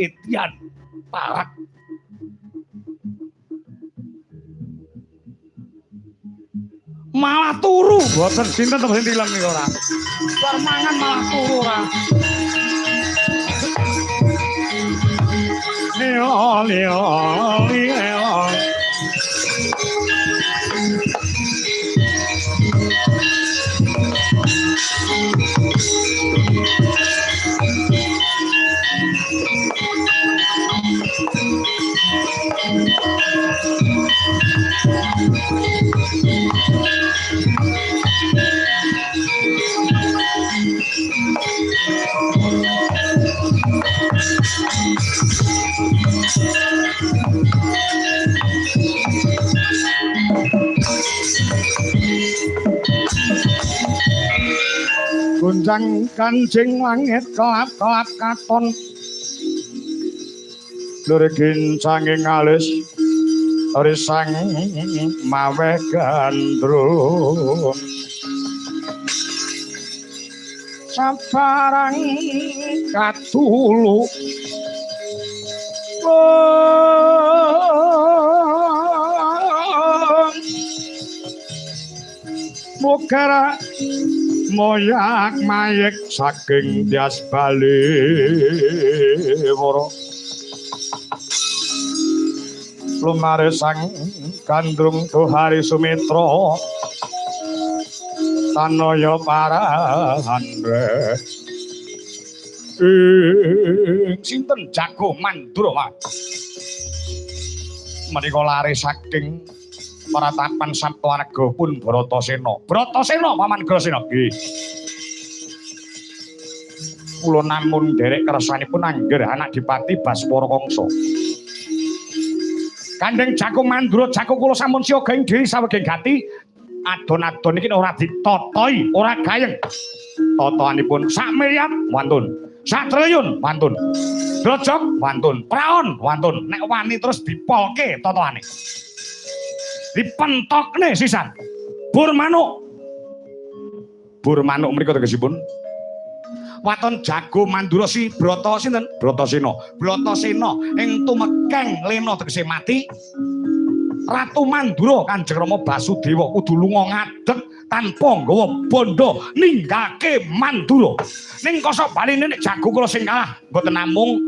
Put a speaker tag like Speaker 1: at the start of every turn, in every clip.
Speaker 1: Itian Parak. Malah turu boten sinten sing tilem niku ora. Bar mangan malah turu ora. Leo leo leo. Gunjang kancing langit kelap-kelap katon lurigin sanging alis risang mawe gandrung sabarang katulu mukara moyak mayek saking tias bali woro lumare sang kandrung Tuhari Sumitra tanaya parandre sinten jago Mandura menika lare saking paratapan Saptawarga pun Bratasena. Bratasena Paman Grasena. Nggih. Kula namun derek kersanipun angger anak Dipati Baspara Kangsa. Kandheng Jago Mandura Jago kula sampun siyaga ing diri saweging gati adon-adon iki ora ditotoi, ora gayeng. Totoanipun sak miliar wantun, sak triliun wantun. Grojok wantun, praon wantun. Nek wani terus dipolke totoane. Dipentokne sisan bur manuk mriku tegesipun waton Jago Mandura si Brata sinten Bratasena ing tumekeng lena tegese mati Ratu Mandura Kanjeng Rama Basudewa kudu lunga ngadeg tanpa nggawa bondo ninggake Mandura ning kosok baline nek Jago kula sing kalah mboten namung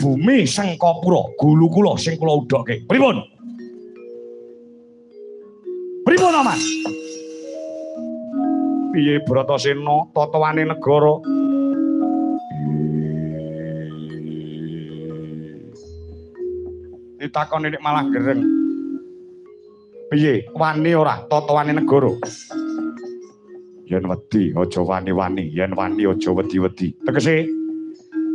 Speaker 1: bumi Sengkapura gulu kula sing kula udhoke pripun pripun aman? Piye Bratasena totoane negara? Ditakoni nek malah gereng. Piye wani ora totoane negara? Yen wedi aja wani-wani, yen wani aja wedi-wedi. Tegese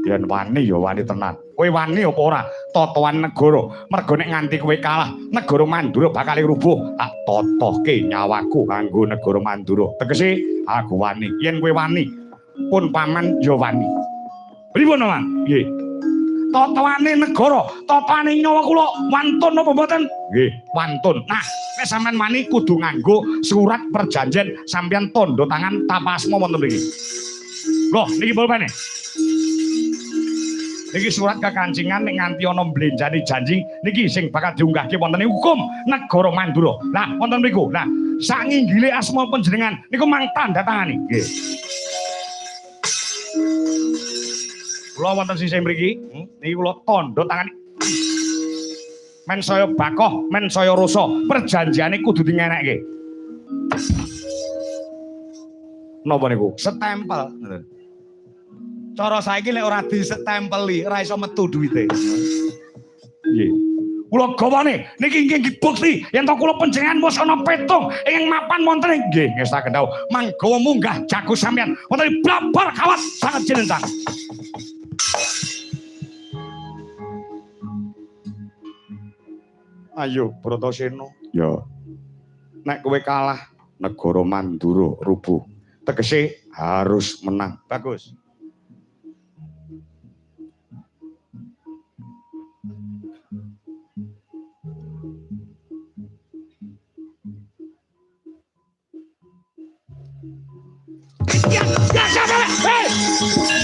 Speaker 1: yen wani ya wani tenan. Kowe wani apa ora totoan negara? Mergo nek nganti kowe kalah, negara Mandura bakal rubuh. Tak totohke nyawaku kanggo negara Mandura. Tegese aku wani. Yen kowe wani, pun paman ya wani. Pripun, Mas? Nggih. Totoane negara, totoane nyawa kula wantun apa mboten? Nggih, wantun. Nah, nek sampean wani kudu nganggo surat perjanjian sampeyan tanda tangan tapasma wonten mriki. Loh, niki pulpene. Niki surat kekancingan nek nganti ana mblenjani janji niki sing bakal diunggahke wonten ing hukum negara Mandura. Lah wonten mriku. Lah sak nginggile asma panjenengan niku mang tanda tangani. Nggih. Kula wonten sisih mriki, niki kula tanda tangani. Men saya bakoh, men saya rasa, perjanjiane kudu dingenekke. Napa niku? Setempel. Cara saiki lek ora disetempeli ora iso metu duwite. Nggih. Kula gawane niki nggih bukti yen to kula panjenengan wis ana petung ing mapan wonten nggih ngestaken dawuh manggawa munggah Jago sampeyan wonten blabar kawat sanget jenengan. Ayo Bratasena. Ya. Nek kowe kalah negara Mandura rubuh. Tegese harus menang. Bagus. Ya, hei!